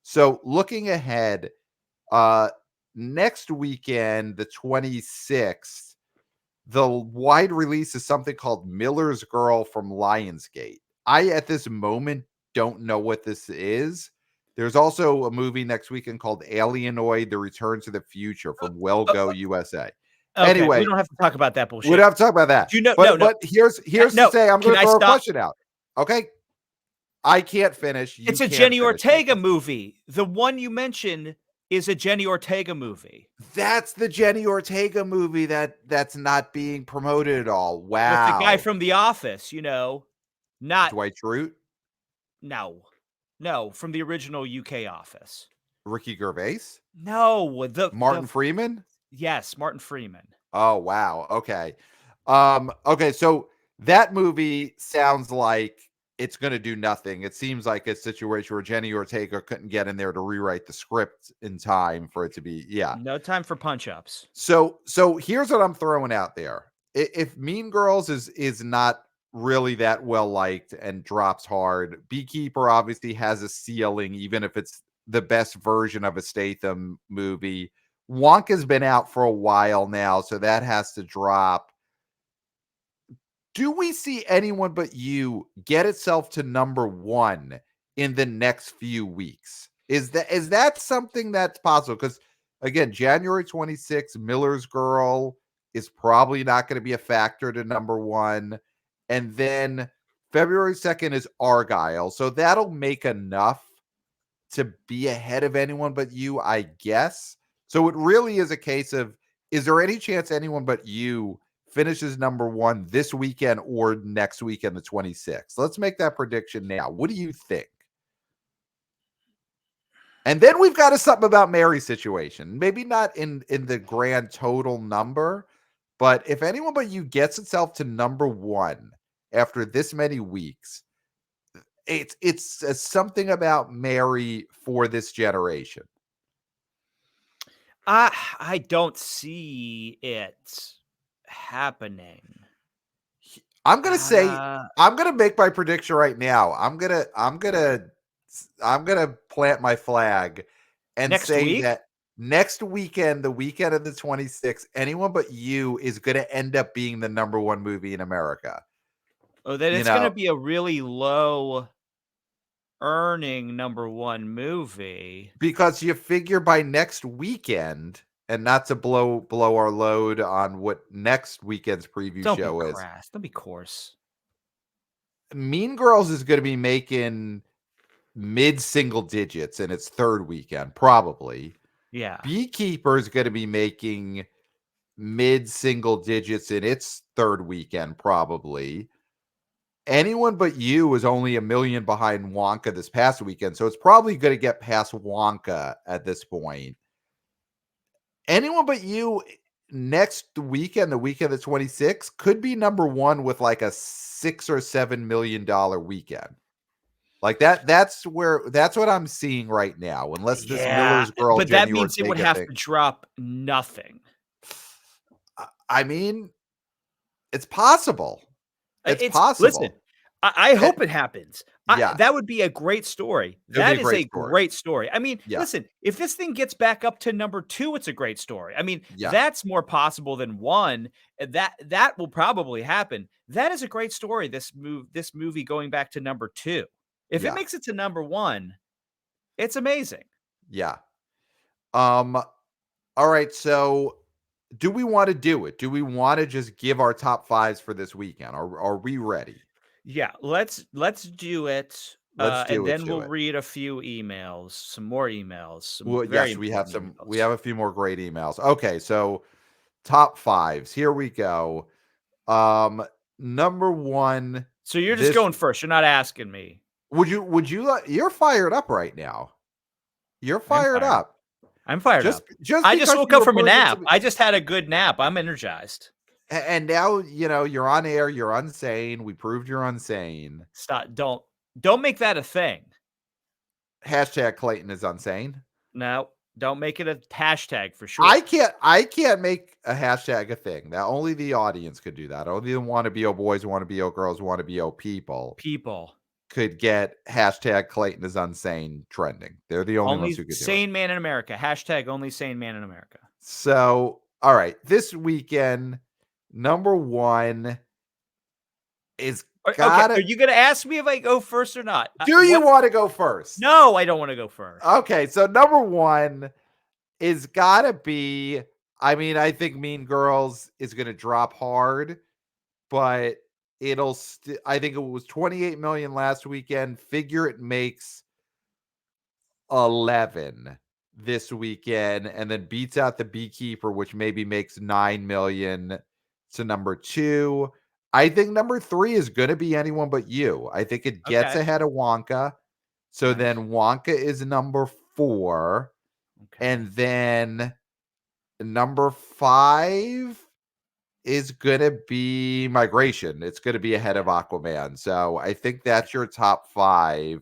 So looking ahead, uh next weekend, the 26th, the wide release is something called Miller's Girl from Lionsgate. I, at this moment, don't know what this is. There's also a movie next weekend called Alienoid: The Return to the Future from Well Uh, Go USA. okay, we Anyway, don't have to talk about that we don't bullshit. have to talk about that. Do you know no, But no, here's to no, say I'm can going to I throw a stop? question out. Okay? I can't finish. You It's a can't Jenny finish, Ortega Nathan. movie. The one you mentioned is a Jenny Ortega movie That's the Jenny Ortega movie that's not being promoted at all. with the guy Wow. from The Office, not Dwight Schrute, no. No, from the original UK Office. Ricky Gervais, No, the Martin Freeman. yes, Martin Freeman. Oh, wow. Okay. Okay, so that movie sounds like it's going to do nothing. It seems like a situation where Jenny Ortega couldn't get in there to rewrite the script in time for it to be, yeah. No time for punch-ups. So here's what I'm throwing out there. If Mean Girls is not really that well liked and drops hard, Beekeeper obviously has a ceiling, even if it's the best version of a Statham movie. Wonka's been out for a while now, so that has to drop. Do we see Anyone But You get itself to number 1 in the next few weeks? Is that something that's possible? Because again, January 26th, Miller's Girl is probably not going to be a factor to number 1. And then February 2nd is Argyle. So that'll make enough to be ahead of Anyone But You, I guess. So it really is a case of, is there any chance Anyone But You finishes number 1 this weekend or next weekend, the 26th? Let's make that prediction now. What do you think? And then we've got a something about Mary's situation. Maybe not in the grand total number, but if Anyone But You gets itself to number 1 after this many weeks, it's something about Mary for this generation. I don't see it happening. I'm gonna say Uh, I'm gonna make my prediction right now. I'm gonna plant my flag and Next say week? that next weekend, the weekend of the 26th, Anyone But You is gonna end up being the number 1 movie in America. Oh, then You it's gonna know, be a really low earning number 1 movie. because you figure by next weekend, and not to blow our load on what next weekend's preview Don't be show is. crass, don't be coarse. Mean Girls is gonna be making mid-single digits in its third weekend, probably. Yeah. Beekeeper is going to be making mid-single digits in its third weekend, probably. Anyone But You was only 1 million behind Wonka this past weekend, so it's probably going to get past Wonka at this point. Anyone But You next weekend, the weekend of the 26th, could be number one with like a $6 or $7 million weekend. Like that's what I'm seeing right now. Unless this Yeah, Miller's Girl but that Jenny means it would Ortega have thing. to drop nothing. I mean, it's possible. It's It's listen, possible. I Eh, hope it happens. yeah, That would be a great story. it would be a That is great a story. great story. I mean, Yeah, listen, if this thing gets back up to number 2, it's a great story. I mean, yeah, that's more possible than 1, that will probably happen. That is a great story, this movie going back to number 2. If it yeah, makes it to number 1, it's amazing. yeah. Um, all right. So do we want to do it? Do we want to just give our top fives for this weekend? Are we ready? Yeah, let's do it, Let's and do it then to we'll it. read a few emails, some more emails, some Well, very yes, important we emails. have a few more great emails. Okay, so top fives. Here we go. Number one, So you're just this going first, you're not asking me. you're fired up right now. You're I'm fired fired up. up. I'm fired Just up. just I just because woke you up were from a burned nap. into I just had a good nap. I'm energized. and now you're on air, you're unsane. We proved you're unsane. Stop. Don't make that a thing. Hashtag Clayton is unsane. No, don't make it a hashtag for I sure. can't I can't make a hashtag a thing. That only the audience could do that. Only the wanna be boys, wanna be girls, wanna be people People. could get hashtag Clayton is unsane trending. They're the only ones Only who could do it. sane man in America. Hashtag only sane man in America. So, all right, this weekend, number one is Okay, are gotta. you gonna ask me if I go first or not? Do you What? want to go first? No, I don't want to go first. Okay, so number one is gotta be. I mean, I think Mean Girls is gonna drop hard, but I think it was 28 million last weekend. Figure it makes 11 this weekend and then beats out the Beekeeper, which maybe makes 9 million to number 2. I think number 3 is going to be Anyone But You. I think it gets Okay, ahead of Wonka. So nice. then Wonka is number 4. Okay, And then number 5 is going to be Migration. It's going to be ahead of Aquaman. So I think okay, that's your top 5.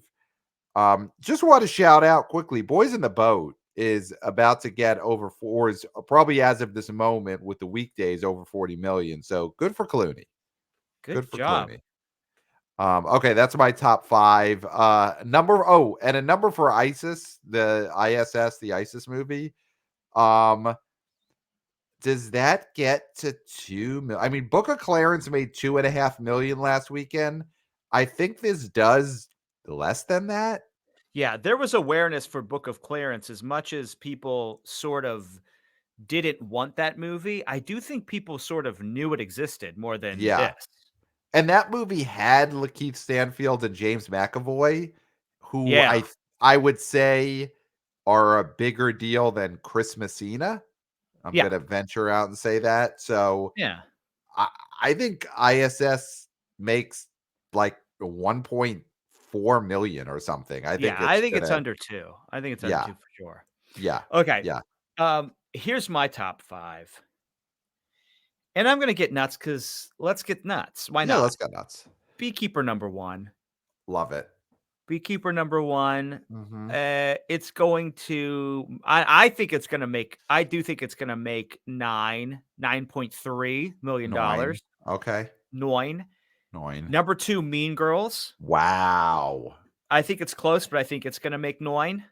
Just want to shout out quickly, Boys in the Boat is about to get over four, is probably as of this moment with the weekdays over 40 million. So good for Clooney. Good good for job. Clooney. Okay, that's my top 5. And a number for I.S.S, the I.S.S, the I.S.S movie. Um, does that get to 2 million? I mean, Book of Clarence made 2.5 million last weekend. I think this does less than that. Yeah, there was awareness for Book of Clarence as much as people sort of didn't want that movie. I do think people sort of knew it existed more than Yeah. this. And that movie had Lakeith Stanfield and James McAvoy, who Yeah, I would say are a bigger deal than Chris Messina. I'm yeah, gonna venture out and say that. So yeah, I, I think ISS makes like 1.4 million or something. I yeah. think I it's think it's gonna, under 2. I think it's under yeah, 2 for sure. yeah, Okay, yeah, here's my top 5. And I'm gonna get nuts because let's get nuts. Why yeah. not? Let's go nuts. Beekeeper number 1. Love it. Beekeeper number 1. Mm-hmm. It's going to I think it's gonna make I do think it's gonna make $9.3 million Nine. dollars. Okay. 9. Nine. Number 2, Mean Girls. Wow. I think it's close, but I think it's gonna make 9.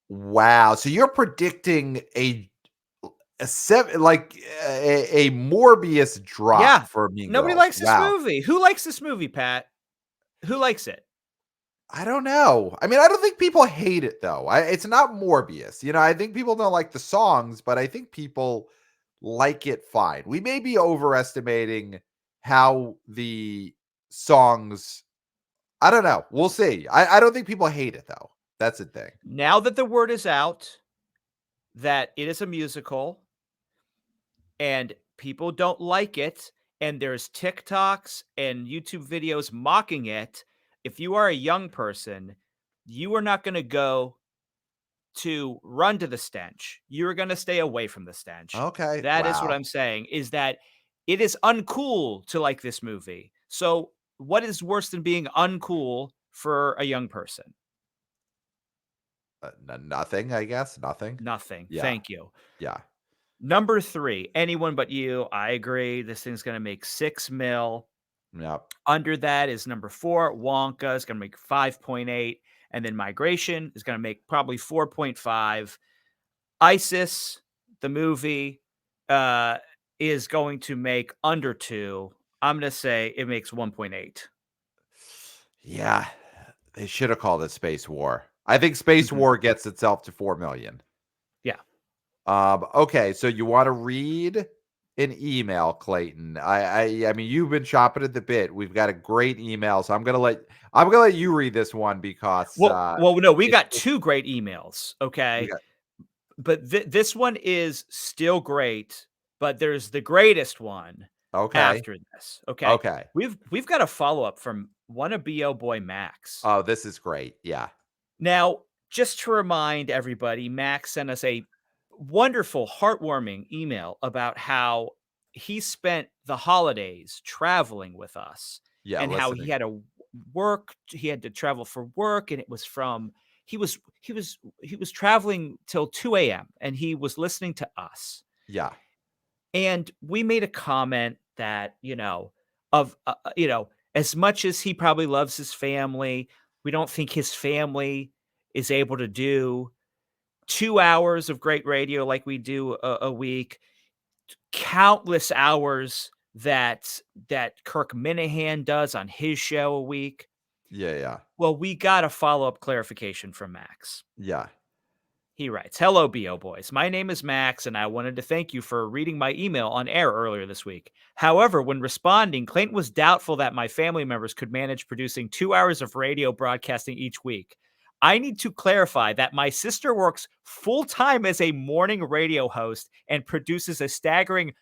Wow. So you're predicting a seven, like a Morbius drop Yeah. for Mean Nobody Girls. likes this Wow. movie. Who likes this movie, Pat? Who likes it? I don't know. I mean, I don't think people hate it though. It's not Morbius. I think people don't like the songs, but I think people like it fine. We may be overestimating how the songs I don't know. We'll see. I don't think people hate it though. That's the thing. Now that the word is out that it is a musical and people don't like it, and there's TikToks and YouTube videos mocking it, if you are a young person, you are not going to go to run to the stench. You're going to stay away from the stench. Okay. That is what Wow. I'm saying, is that it is uncool to like this movie. So, what is worse than being uncool for a young person? Nothing, I guess. Nothing. Nothing. Yeah. Thank you. Yeah. Number 3, Anyone But You. I agree. This thing's going to make 6 mil. Yep. Under that is number 4, Wonka is gonna make 5.8, and then Migration is gonna make probably 4.5. I.S.S, the movie, uh, is going to make under 2. I'm gonna say it makes 1.8. Yeah. They should have called it Space War. I think Space Mhm. War gets itself to 4 million. Yeah. Okay, so you want to read an email, Clayton. I mean, you've been chopping at the bit. We've got a great email, so I'm gonna let you read this one because No, we it's got 2 great emails, we okay? got But this one is still great, but there's the greatest one okay, after this, okay? okay. We've got a follow-up from Wanna Bo Boy Max. Oh, this is great. Yeah, Now, just to remind everybody, Max sent us a wonderful, heartwarming email about how he spent the holidays traveling with us yeah. and how Listening. he had to travel for work, and it was from he was traveling till 2 a.m. and he was listening to us. Yeah, And we made a comment that, as much as he probably loves his family, we don't think his family is able to do 2 hours of great radio like we do a week, countless hours that Kirk Minahan does on his show a week. yeah, yeah, Well, we got a follow-up clarification from Max. yeah. He writes, "Hello, BO Boys. My name is Max, and I wanted to thank you for reading my email on air earlier this week. However, when responding, Clayton was doubtful that my family members could manage producing 2 hours of radio broadcasting each week. I need to clarify that my sister works full time as a morning radio host and produces a staggering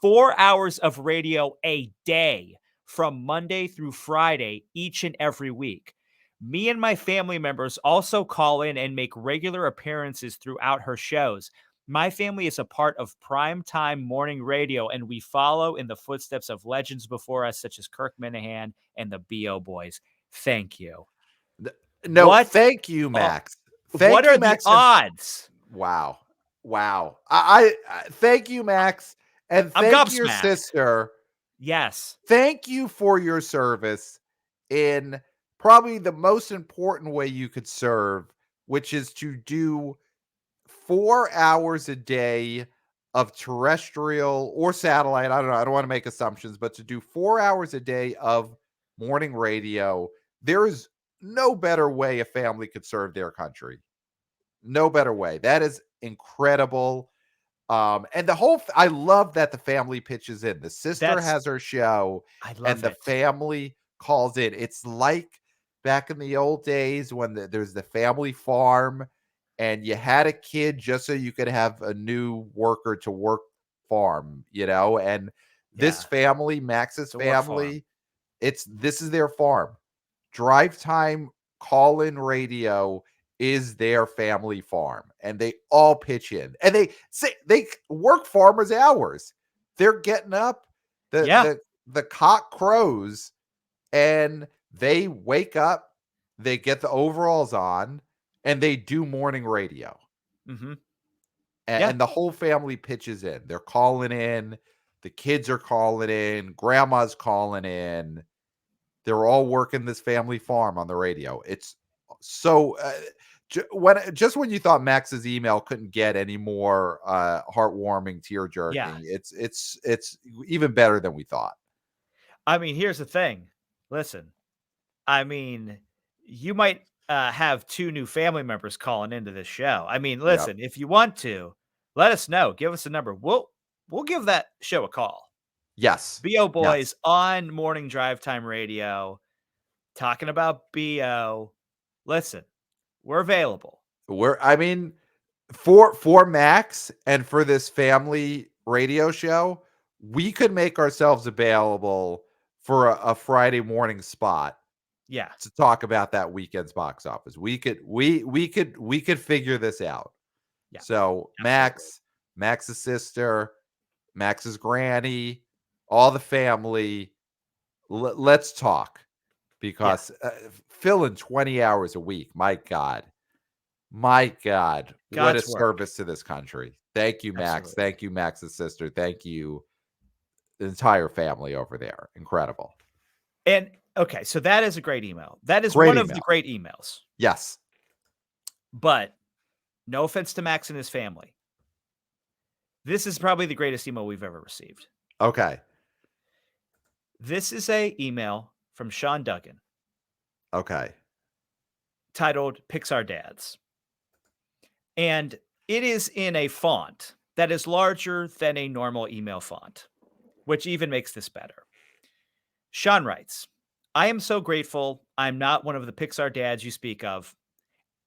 4 hours of radio a day from Monday through Friday each and every week. Me and my family members also call in and make regular appearances throughout her shows. My family is a part of primetime morning radio, and we follow in the footsteps of legends before us, such as Kirk Minahan and the BO Boys. Thank you." N- No, What? thank you, Uh, Max. what Thank are you, the Max, and odds? wow, wow. I thank you, Max, and I'm thank your gobsmacked. sister. Yes. Thank you for your service in probably the most important way you could serve, which is to do 4 hours a day of terrestrial or satellite. I don't know. I don't want to make assumptions, but to do 4 hours a day of morning radio, there is no better way a family could serve their country. No better way. That is incredible. And the I love that the family pitches in. The sister That's has her show I and love the it. family calls in. It's like back in the old days when there's the family farm and you had a kid just so you could have a new worker to work farm, and this Yeah. family, Max's It's a work farm. family, this is their farm. Drive time call-in radio is their family farm, and they all pitch in. And they say they work farmers' hours. They're getting up, the Yeah. the the cock crows, and they wake up, they get the overalls on, and they do morning radio. Mhm. And, Yeah. and the whole family pitches in. They're calling in, the kids are calling in, grandma's calling in, they're all working this family farm on the radio. It's so when you thought Max's email couldn't get any more heartwarming, tear Yeah. jerking, it's even better than we thought. I mean, here's the thing. Listen, I mean, you might have 2 new family members calling into this show. I mean, Yep. listen, if you want to, let us know. Give us a number. We'll give that show a call. Yes. BO Yes. Boys on Morning Drive Time Radio. talking about BO. Listen, we're available. I mean, for Max and for this family radio show, we could make ourselves available for a Friday morning spot Yeah. to talk about that weekend's box office. We could figure this out. Yeah. So Absolutely. Max's sister, Max's granny, all the family, let's talk Yeah. because filling 20 hours a week, my God. My God, what a God's work. service to this country. Thank you, Max. Absolutely. Thank you, Max's sister. Thank you, the entire family over there. Incredible. And okay, so that is a great email. That is Great one of the email. great emails. Yes. But no offense to Max and his family. This is probably the greatest email we've ever received. Okay. This is a email from Sean Duggan Okay. titled Pixar Dads. And it is in a font that is larger than a normal email font, which even makes this better. Sean writes, I am so grateful I'm not one of the Pixar dads you speak of,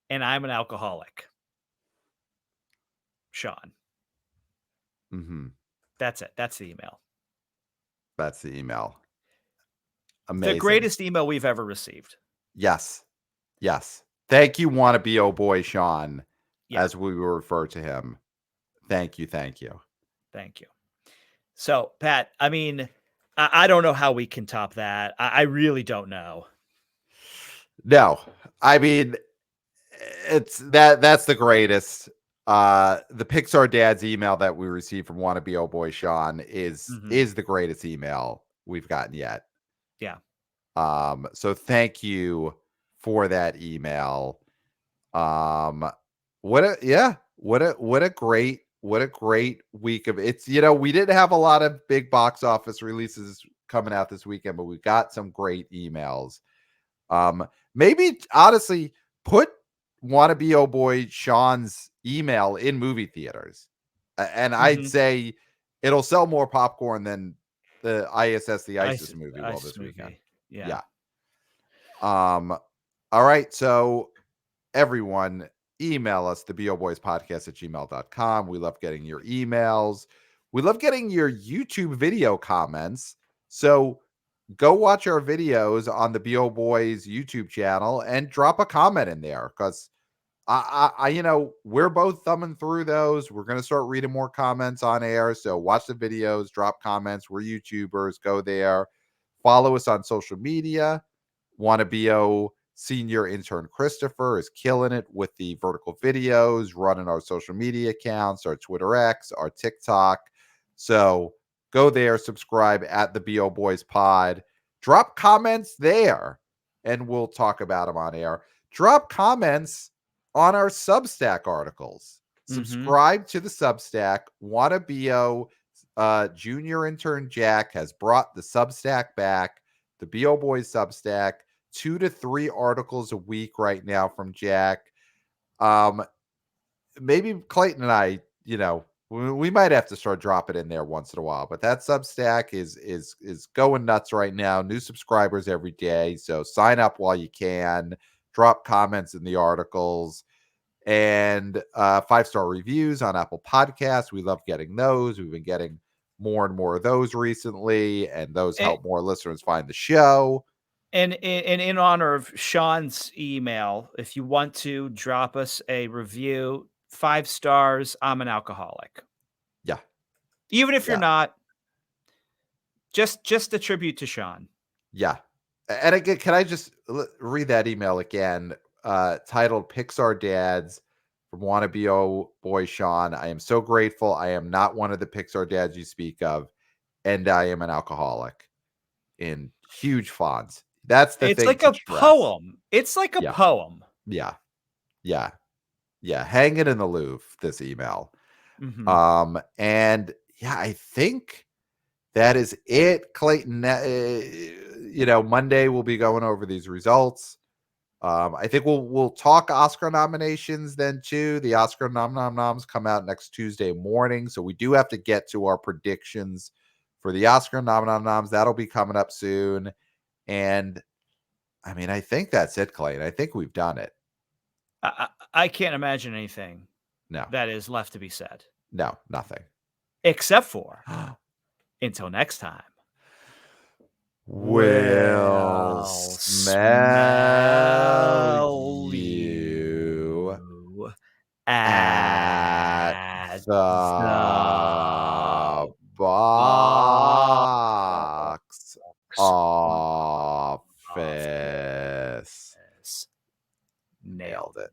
and I'm an alcoholic. Sean. Mm-hmm. That's it. That's the email. That's the email. The Amazing. greatest email we've ever received. Yes. Yes. Thank you, wannabe oh boy Sean, Yeah. as we will refer to him. Thank you. Thank you. Thank you. So, Pat, I mean, I don't know how we can top that. I really don't know. No, I mean, that's the greatest. The Pixar Dad's email that we received from wannabe oh boy Sean is the greatest email we've gotten yet. Yeah. So thank you for that email. What a great week of it's, we didn't have a lot of big box office releases coming out this weekend, but we got some great emails. Maybe honestly put wannabe oh boy Sean's email in movie theaters. And I'd say it'll sell more popcorn than the I.S.S. the I.S.S. movie will this weekend. Yeah. All right. So everyone, email us, theboboyspodcast@gmail.com. We love getting your emails. We love getting your YouTube video comments. So go watch our videos on the BO Boys YouTube channel and drop a comment in there because we're both thumbing through those. We're going to start reading more comments on air. So watch the videos, drop comments. We're YouTubers. Go there. Follow us on social media. Wannabe senior intern Christopher is killing it with the vertical videos, running our social media accounts, our Twitter X, our TikTok. So go there, subscribe at the BO Boys Pod. Drop comments there, and we'll talk about them on air. Drop comments on our Substack articles. Subscribe to the Substack. Wannabe junior intern Jack has brought the Substack back. The BO Boys Substack. 2 to 3 articles a week right now from Jack. Maybe Clayton and I, we might have to start dropping in there once in a while, but that Substack is going nuts right now. New subscribers every day. So sign up while you can, drop comments in the articles, and 5-star reviews on Apple Podcasts. We love getting those. We've been getting more and more of those recently, and those help more listeners find the show. And in honor of Sean's email, if you want to drop us a review, 5 stars, I'm an alcoholic. Yeah. Even if you're not, just a tribute to Sean. Yeah. And again, can I just read that email again? Titled Pixar Dads from wannabe oh boy Sean. I am so grateful. I am not one of the Pixar dads you speak of, and I am an alcoholic, in huge fonts. That's the thing. It's like a poem. It's like a poem. Yeah. Hang it in the Louvre, this email. And yeah, I think that is it, Clayton. Monday we'll be going over these results. I think we'll talk Oscar nominations then too. The Oscar noms come out next Tuesday morning, so we do have to get to our predictions for the Oscar noms. That'll be coming up soon. And I mean, I think that's it, Clayton. I think we've done it. I can't imagine anything No, that is left to be said, no, nothing. except for until next time. Will We'll smell smell you you at at the the box box office. office. Nailed Nailed it.